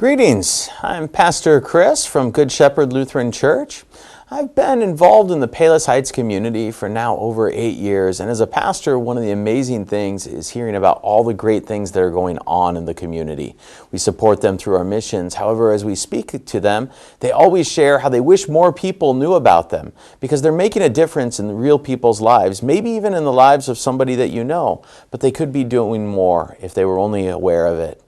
Greetings. I'm Pastor Chris from Good Shepherd Lutheran Church. I've been involved in the Palos Heights community for now over 8 years, and as a pastor, one of the amazing things is hearing about all the great things that are going on in the community. We support them through our missions. However, as we speak to them, they always share how they wish more people knew about them because they're making a difference in the real people's lives, maybe even in the lives of somebody that you know, but they could be doing more if they were only aware of it.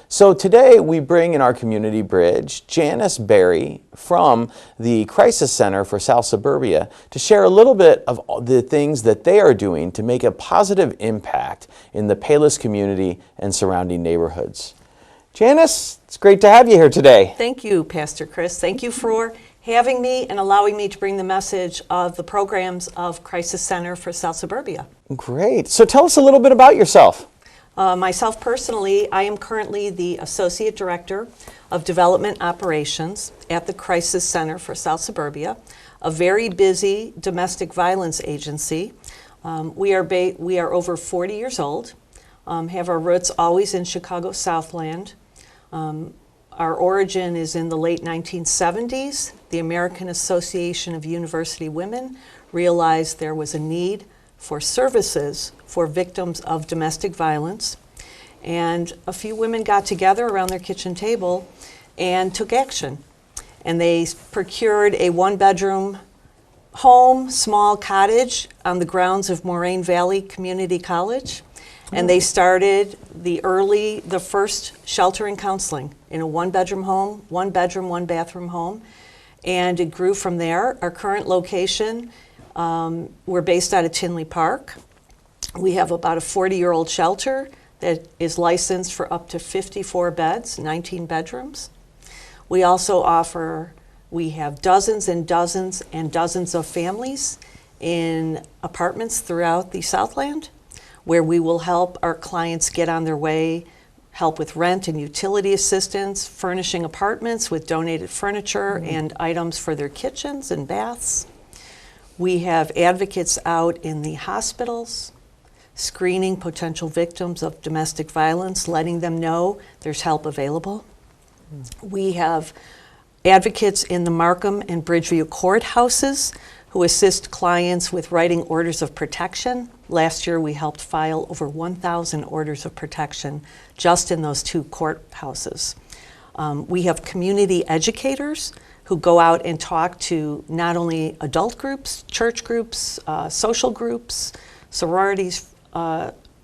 So today we bring in our community bridge Janice Berry from the Crisis Center for South Suburbia to share a little bit of the things that they are doing to make a positive impact in the Palos community and surrounding neighborhoods. Janice, it's great to have you here today. Thank you, Pastor Chris. Thank you for having me and allowing me to bring the message of the programs of Crisis Center for South Suburbia. Great. So tell us a little bit about yourself. Myself personally, I am currently the Associate Director of Development Operations at the Crisis Center for South Suburbia, a very busy domestic violence agency. We are over 40 years old, have our roots always in Chicago Southland. Our origin is in the late 1970s. The American Association of University Women realized there was a need for services for victims of domestic violence. And a few women got together around their kitchen table and took action. And they procured a one-bedroom home, small cottage on the grounds of Moraine Valley Community College. And they started the first shelter and counseling in a one-bedroom home, one-bedroom, one-bathroom home. And it grew from there. Our current location, we're based out of Tinley Park. We have about a 40-year-old shelter that is licensed for up to 54 beds, 19 bedrooms. We also we have dozens and dozens and dozens of families in apartments throughout the Southland where we will help our clients get on their way, help with rent and utility assistance, furnishing apartments with donated furniture and items for their kitchens and baths. We have advocates out in the hospitals, screening potential victims of domestic violence, letting them know there's help available. We have advocates in the Markham and Bridgeview courthouses who assist clients with writing orders of protection. Last year we helped file over 1,000 orders of protection just in those two courthouses. We have community educators who go out and talk to not only adult groups, church groups, social groups, sororities,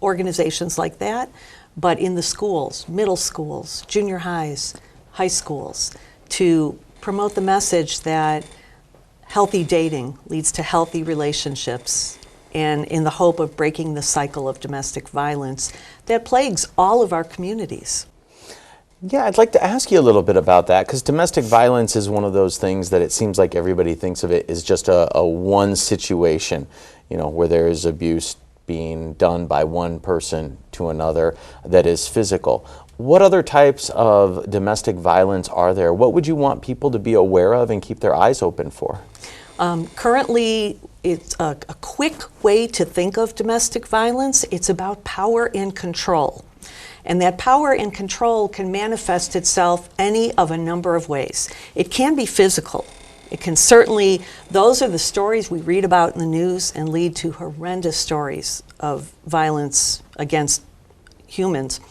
organizations like that, but in the schools, middle schools, junior highs, high schools, to promote the message that healthy dating leads to healthy relationships, and in the hope of breaking the cycle of domestic violence that plagues all of our communities. Yeah, I'd like to ask you a little bit about that because domestic violence is one of those things that it seems like everybody thinks of it as just a one situation, where there is abuse being done by one person to another that is physical. What other types of domestic violence are there? What would you want people to be aware of and keep their eyes open for? Currently, it's a quick way to think of domestic violence. It's about power and control. And that power and control can manifest itself any of a number of ways. It can be physical. It can certainly, those are the stories we read about in the news and lead to horrendous stories of violence against humans.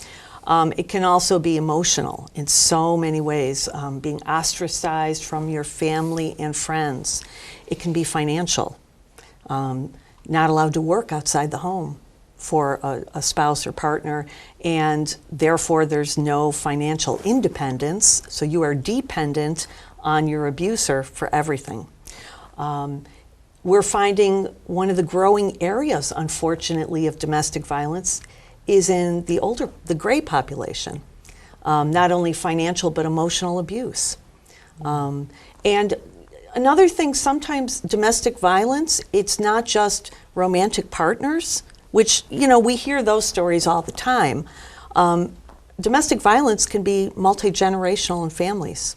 It can also be emotional in so many ways, being ostracized from your family and friends. It can be financial, not allowed to work outside the home for a spouse or partner, and therefore there's no financial independence, so you are dependent on your abuser for everything. We're finding one of the growing areas, unfortunately, of domestic violence is in the gray population, not only financial but emotional abuse. And another thing, sometimes domestic violence, it's not just romantic partners, which, we hear those stories all the time. Domestic violence can be multi-generational in families,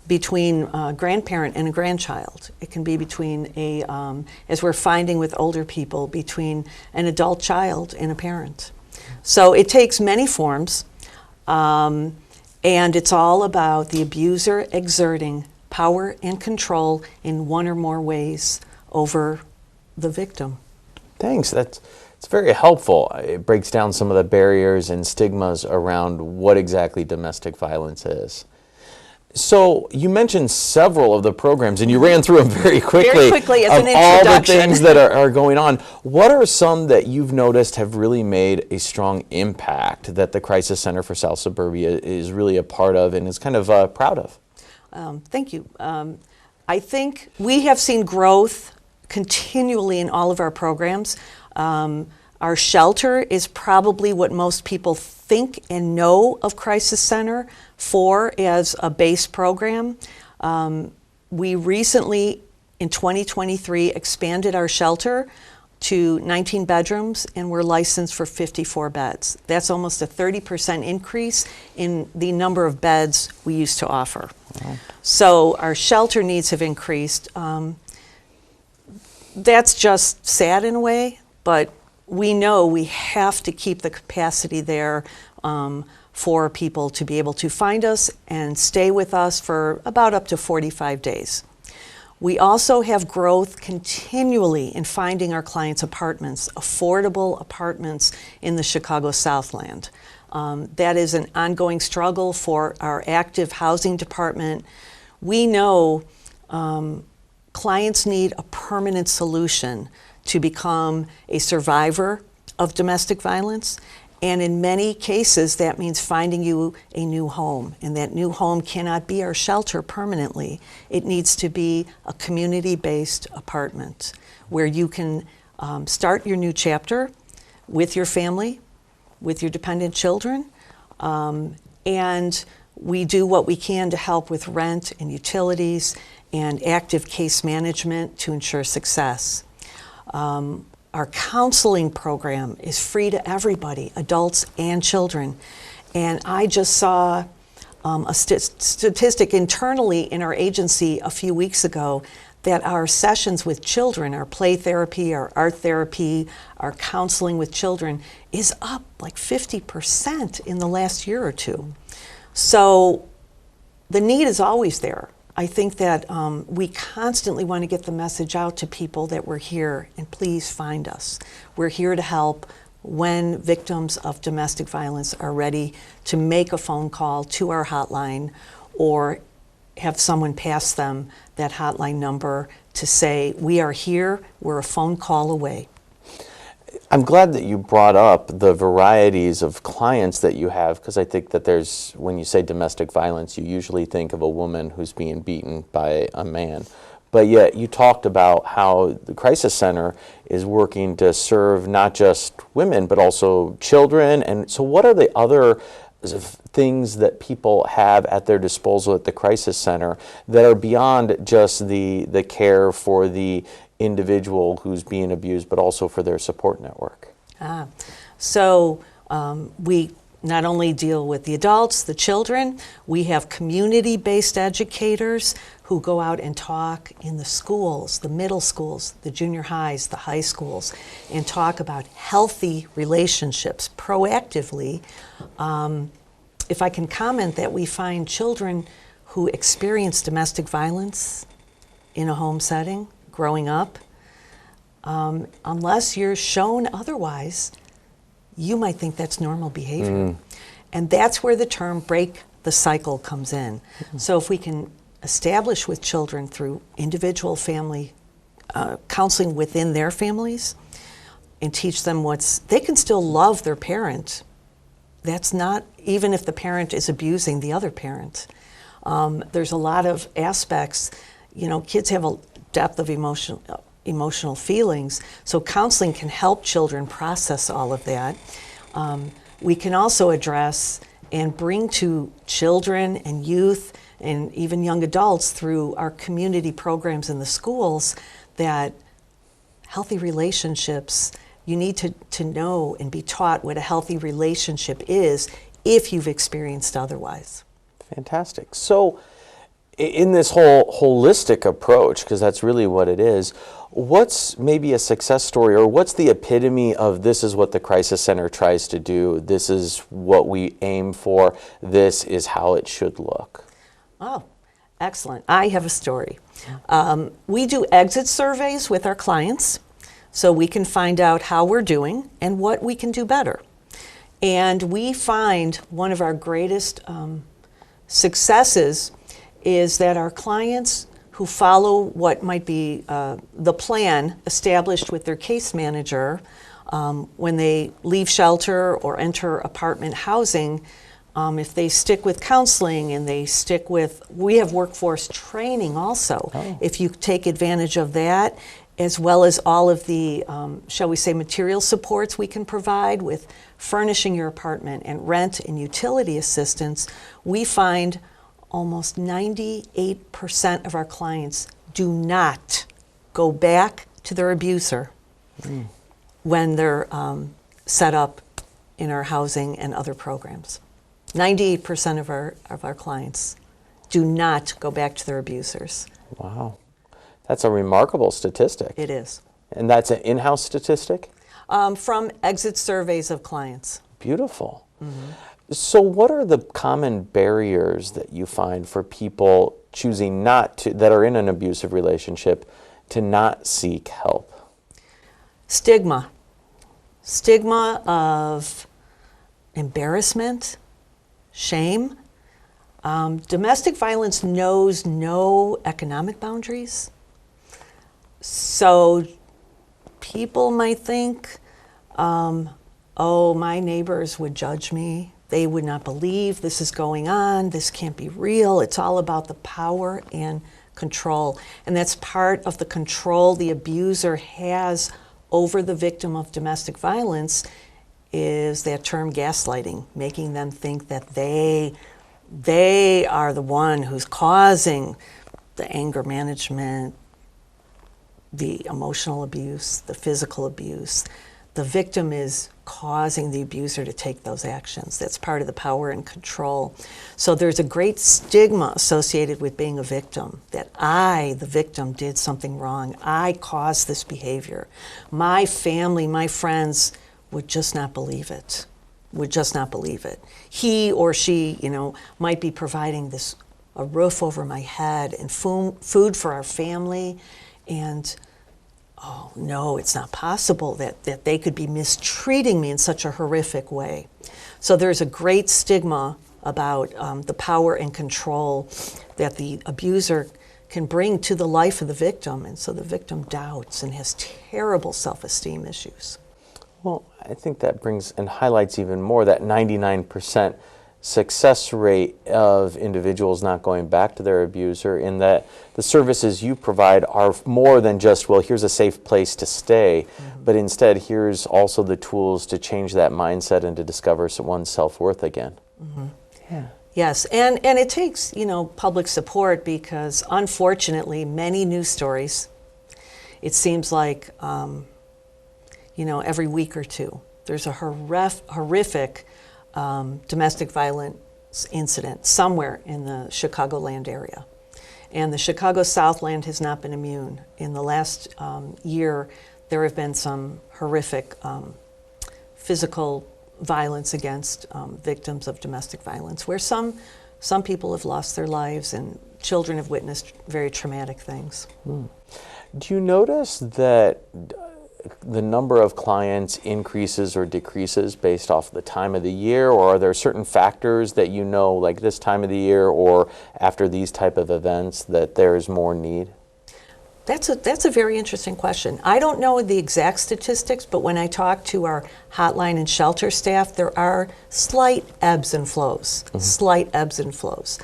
between a grandparent and a grandchild. It can be between as we're finding with older people, between an adult child and a parent. So it takes many forms. And it's all about the abuser exerting power and control in one or more ways over the victim. Thanks. It's very helpful. It breaks down some of the barriers and stigmas around what exactly domestic violence is. So you mentioned several of the programs, and you ran through them very quickly. Very quickly as an of all the introduction. things that are going on. What are some that you've noticed have really made a strong impact that the Crisis Center for South Suburbia is really a part of and is kind of proud of? Thank you. I think we have seen growth continually in all of our programs. Our shelter is probably what most people think and know of Crisis Center for as a base program. We recently, in 2023, expanded our shelter to 19 bedrooms, and we're licensed for 54 beds. That's almost a 30% increase in the number of beds we used to offer. Wow. So our shelter needs have increased. That's just sad in a way, but we know we have to keep the capacity there for people to be able to find us and stay with us for about up to 45 days. We also have growth continually in finding our clients apartments, affordable apartments in the Chicago Southland. That is an ongoing struggle for our active housing department. We know clients need a permanent solution to become a survivor of domestic violence. And in many cases, that means finding you a new home. And that new home cannot be our shelter permanently. It needs to be a community-based apartment where you can start your new chapter with your family, with your dependent children. And we do what we can to help with rent and utilities and active case management to ensure success. Our counseling program is free to everybody, adults and children. And I just saw a statistic internally in our agency a few weeks ago that our sessions with children, our play therapy, our art therapy, our counseling with children is up like 50% in the last year or two. So the need is always there. I think that we constantly want to get the message out to people that we're here, and please find us. We're here to help when victims of domestic violence are ready to make a phone call to our hotline or have someone pass them that hotline number to say, we are here, we're a phone call away. I'm glad that you brought up the varieties of clients that you have, because I think that there's, when you say domestic violence, you usually think of a woman who's being beaten by a man. But yet you talked about how the Crisis Center is working to serve not just women, but also children. And so what are the other things that people have at their disposal at the Crisis Center that are beyond just the care for the individual who's being abused, but also for their support network? So we not only deal with the adults, the children, we have community-based educators who go out and talk in the schools, the middle schools, the junior highs, the high schools, and talk about healthy relationships proactively. If I can comment that we find children who experience domestic violence in a home setting, growing up, unless you're shown otherwise, you might think that's normal behavior. And that's where the term break the cycle comes in. So if we can establish with children through individual family counseling within their families and teach them they can still love their parent. That's not, even if the parent is abusing the other parent. There's a lot of aspects, kids have a depth of emotional feelings, so counseling can help children process all of that. We can also address and bring to children and youth and even young adults through our community programs in the schools that healthy relationships, you need to know and be taught what a healthy relationship is if you've experienced otherwise. Fantastic. So In this whole holistic approach, because that's really what it is, what's maybe a success story, or what's the epitome of this is what the Crisis Center tries to do, this is what we aim for, this is how it should look? Oh, excellent. I have a story. We do exit surveys with our clients so we can find out how we're doing and what we can do better. And we find one of our greatest successes is that our clients who follow what might be the plan established with their case manager when they leave shelter or enter apartment housing, if they stick with counseling and they stick with, we have workforce training also. Oh. If you take advantage of that, as well as all of the, shall we say, material supports we can provide with furnishing your apartment and rent and utility assistance, we find almost 98% of our clients do not go back to their abuser when they're set up in our housing and other programs. 98% of our clients do not go back to their abusers. Wow. That's a remarkable statistic. It is. And that's an in-house statistic? From exit surveys of clients. Beautiful. Mm-hmm. So what are the common barriers that you find for people choosing not to, that are in an abusive relationship, to not seek help? Stigma. Stigma of embarrassment, shame. Domestic violence knows no economic boundaries. So people might think, oh, my neighbors would judge me. They would not believe this is going on. This can't be real. It's all about the power and control. And that's part of the control the abuser has over the victim of domestic violence, is that term gaslighting, making them think that they are the one who's causing the anger management, the emotional abuse, the physical abuse. The victim is causing the abuser to take those actions. That's part of the power and control. So there's a great stigma associated with being a victim, that I, the victim, did something wrong. I caused this behavior. My family, my friends would just not believe it, would just not believe it. He or she, might be providing a roof over my head and food for our family, and oh no, it's not possible that they could be mistreating me in such a horrific way. So there's a great stigma about the power and control that the abuser can bring to the life of the victim, and so the victim doubts and has terrible self-esteem issues. Well, I think that brings and highlights even more that 99% success rate of individuals not going back to their abuser, in that the services you provide are more than just, well, here's a safe place to stay, but instead here's also the tools to change that mindset and to discover one's self-worth again. Mm-hmm. Yeah. Yes, and it takes, public support, because unfortunately many news stories, it seems like, every week or two, there's a horrific domestic violence incident somewhere in the Chicagoland area. And the Chicago Southland has not been immune. In the last year, there have been some horrific physical violence against victims of domestic violence, where some people have lost their lives and children have witnessed very traumatic things. Do you notice that the number of clients increases or decreases based off the time of the year, or are there certain factors that like this time of the year or after these type of events, that there is more need? That's a very interesting question. I don't know the exact statistics, but when I talk to our hotline and shelter staff, there are slight ebbs and flows, slight ebbs and flows.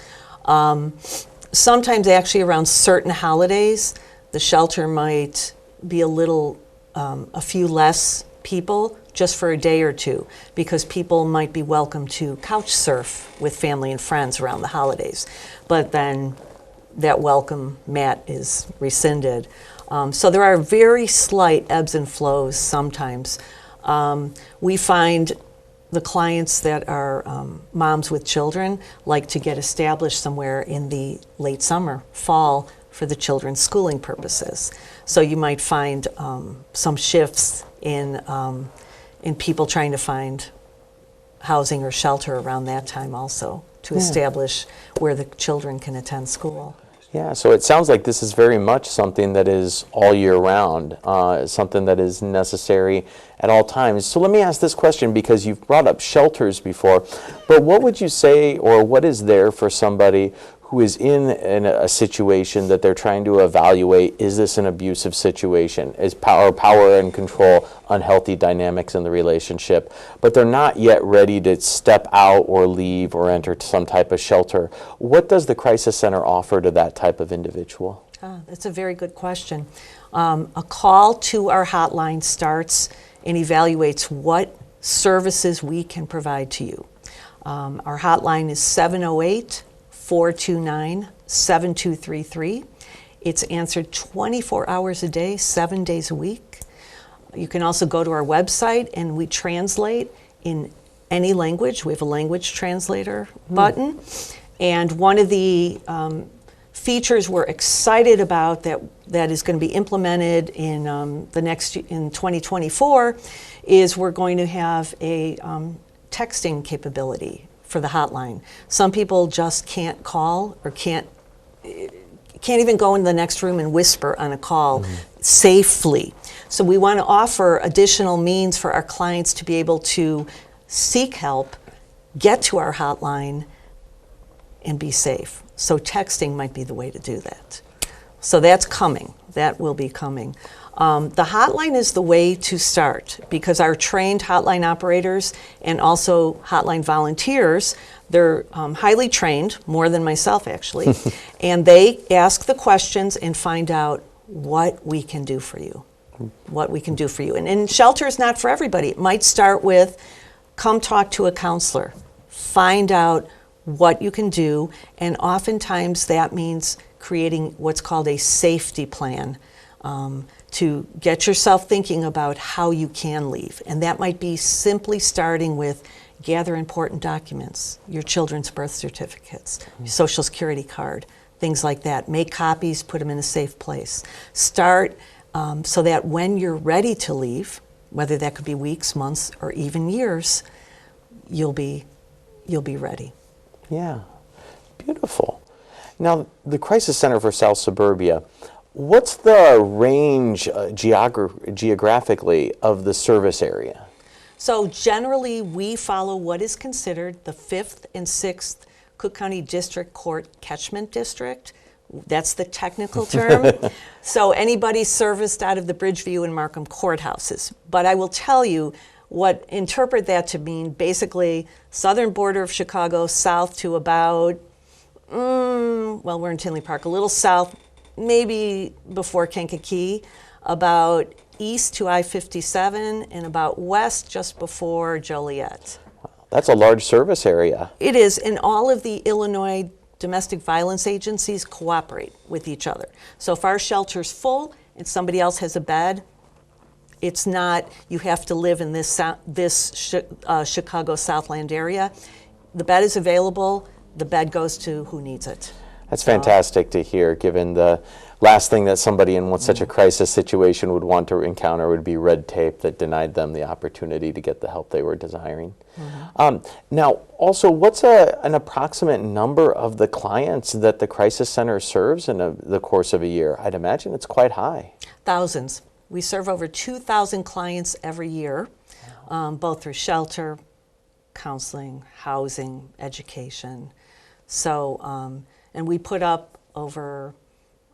Sometimes actually around certain holidays, the shelter might be a few less people just for a day or two, because people might be welcome to couch surf with family and friends around the holidays. But then that welcome mat is rescinded. So there are very slight ebbs and flows sometimes. We find the clients that are moms with children like to get established somewhere in the late summer, fall, for the children's schooling purposes. So you might find some shifts in people trying to find housing or shelter around that time also to establish where the children can attend school. Yeah, so it sounds like this is very much something that is all year round, something that is necessary at all times. So let me ask this question, because you've brought up shelters before, but what would you say, or what is there for somebody who is in a situation that they're trying to evaluate, is this an abusive situation? Is power and control unhealthy dynamics in the relationship, but they're not yet ready to step out or leave or enter some type of shelter? What does the Crisis Center offer to that type of individual? That's a very good question. A call to our hotline starts and evaluates what services we can provide to you. Our hotline is 708-429-7233. It's answered 24 hours a day, 7 days a week. You can also go to our website and we translate in any language. We have a language translator button. And one of the features we're excited about that is going to be implemented in in 2024 is we're going to have a texting capability for the hotline. Some people just can't call or can't even go into the next room and whisper on a call safely. So we want to offer additional means for our clients to be able to seek help, get to our hotline, and be safe. So texting might be the way to do that. So that's coming. That will be coming. The hotline is the way to start, because our trained hotline operators and also hotline volunteers, they're highly trained, more than myself actually, and they ask the questions and find out what we can do for you. What we can do for you. And shelter is not for everybody. It might start with, come talk to a counselor, find out what you can do, and oftentimes that means creating what's called a safety plan to get yourself thinking about how you can leave. And that might be simply starting with gather important documents, your children's birth certificates, your social security card, things like that. Make copies, put them in a safe place. Start so that when you're ready to leave, whether that could be weeks, months, or even years, you'll be ready. Yeah, beautiful. Now, the Crisis Center for South Suburbia, what's the range geographically of the service area? So generally, we follow what is considered the 5th and 6th Cook County District Court Catchment District. That's the technical term. So anybody serviced out of the Bridgeview and Markham courthouses. But I will tell you, interpret that to mean basically southern border of Chicago, south to about, well, we're in Tinley Park, a little south, maybe before Kankakee, about east to I-57, and about west just before Joliet. That's a large service area. It is, and all of the Illinois domestic violence agencies cooperate with each other. So if our shelter's full and somebody else has a bed, it's not, you have to live in this Chicago Southland area. The bed is available, the bed goes to who needs it. That's fantastic to hear, given the last thing that somebody in such a crisis situation would want to encounter would be red tape that denied them the opportunity to get the help they were desiring. Now, also, what's an approximate number of the clients that the Crisis Center serves in the course of a year? I'd imagine it's quite high. Thousands. We serve over 2,000 clients every year, both through shelter, counseling, housing, education. So, and we put up over,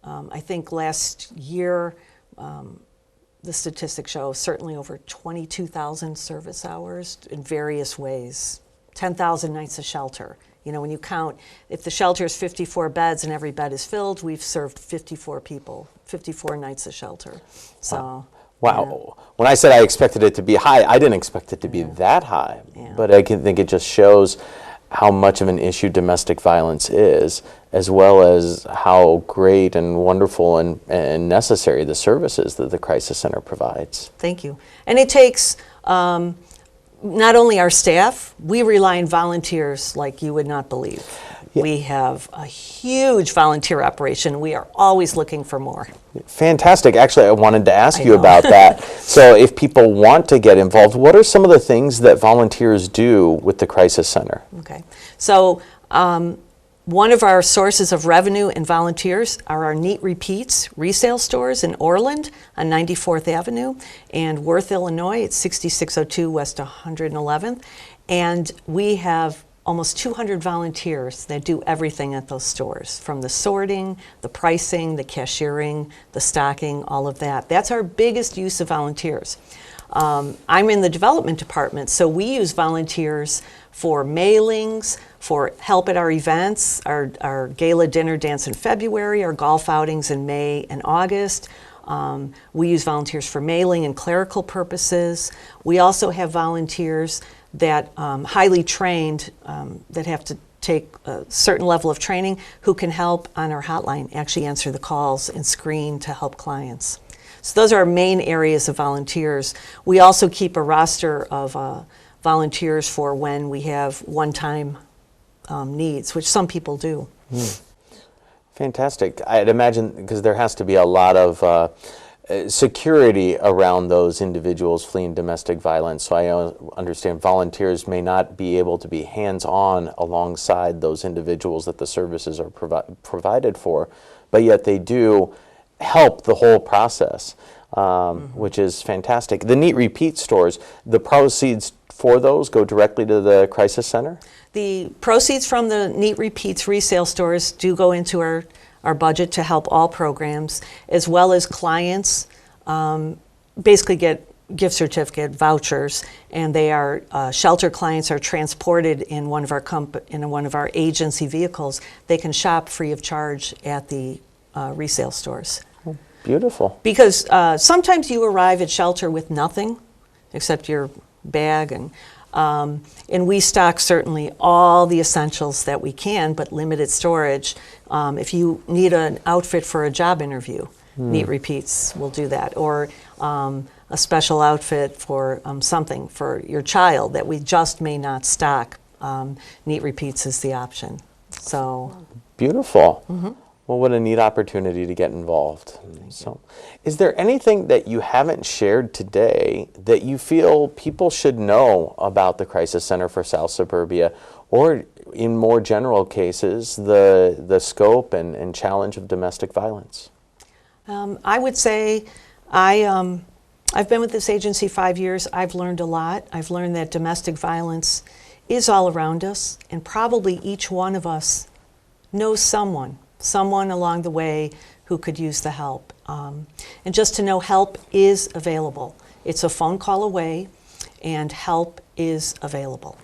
I think last year, the statistics show certainly over 22,000 service hours in various ways, 10,000 nights of shelter. You know, when you count, if the shelter is 54 beds and every bed is filled, we've served 54 people, 54 nights of shelter. So. Wow. Yeah. When I said I expected it to be high, I didn't expect it to be that high. Yeah. But I think it just shows how much of an issue domestic violence is, as well as how great and wonderful and necessary the services that the Crisis Center provides. Thank you. And it takes not only our staff, we rely on volunteers like you would not believe. Yeah. We have a huge volunteer operation. We are always looking for more. Fantastic. Actually, I wanted to ask I you know. about that. So if people want to get involved, what are some of the things that volunteers do with the Crisis Center? Okay. So one of our sources of revenue and volunteers are our Neat Repeats resale stores in Orland on 94th Avenue and Worth, Illinois at 6602 West 111th. And we have almost 200 volunteers that do everything at those stores, from the sorting, the pricing, the cashiering, the stocking, all of that. That's our biggest use of volunteers. I'm in the development department, so we use volunteers for mailings, for help at our events, our gala dinner dance in February, our golf outings in May and August. We use volunteers for mailing and clerical purposes. We also have volunteers that highly trained, that have to take a certain level of training, who can help on our hotline, actually answer the calls and screen to help clients. So those are our main areas of volunteers. We also keep a roster of volunteers for when we have one-time needs, which some people do. Fantastic. I'd imagine, because there has to be a lot of security around those individuals fleeing domestic violence. So I understand volunteers may not be able to be hands-on alongside those individuals that the services are provided for, but yet they do help the whole process, which is fantastic. The Neat Repeat stores, the proceeds for those go directly to the Crisis Center? The proceeds from the Neat Repeats resale stores do go into our budget to help all programs, as well as clients basically get gift certificate vouchers, and they are shelter clients are transported in one of our agency vehicles. They can shop free of charge at the resale stores. Beautiful. Because sometimes you arrive at shelter with nothing except your bag, and we stock certainly all the essentials that we can, but limited storage. If you need an outfit for a job interview, Neat Repeats will do that, or a special outfit for something for your child that we just may not stock. Neat Repeats is the option. So beautiful. Well, what a neat opportunity to get involved. So, is there anything that you haven't shared today that you feel people should know about the Crisis Center for South Suburbia, or in more general cases, the scope and challenge of domestic violence? I would say I've been with this agency 5 years. I've learned a lot. I've learned that domestic violence is all around us, and probably each one of us knows someone along the way who could use the help. And just to know help is available. It's a phone call away, and help is available.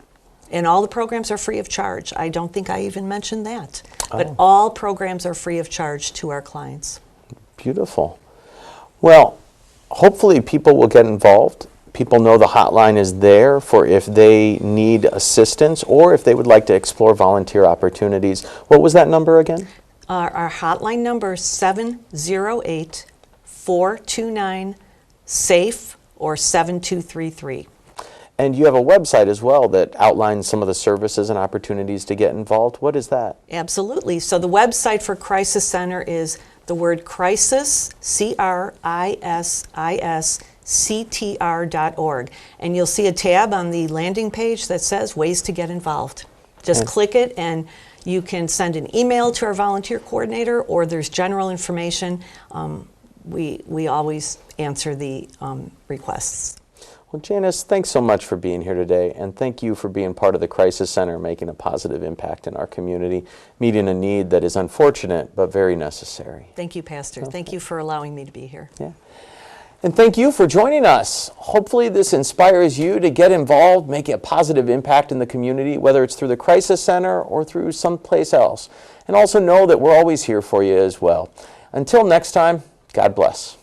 And all the programs are free of charge. I don't think I even mentioned that. But all programs are free of charge to our clients. Beautiful. Well, hopefully people will get involved. People know the hotline is there for if they need assistance or if they would like to explore volunteer opportunities. What was that number again? Our hotline number is 708-429-SAFE or 7233. And you have a website as well that outlines some of the services and opportunities to get involved. What is that? Absolutely. So the website for Crisis Center is the word crisis, CRISIS.org. And you'll see a tab on the landing page that says Ways to Get Involved. Just click it, and you can send an email to our volunteer coordinator, or there's general information. We always answer the requests. Well, Janice, thanks so much for being here today, and thank you for being part of the Crisis Center, making a positive impact in our community, meeting a need that is unfortunate but very necessary. Thank you, Pastor. Thank you for allowing me to be here. Yeah. And thank you for joining us. Hopefully this inspires you to get involved, make a positive impact in the community, whether it's through the Crisis Center or through someplace else. And also know that we're always here for you as well. Until next time, God bless.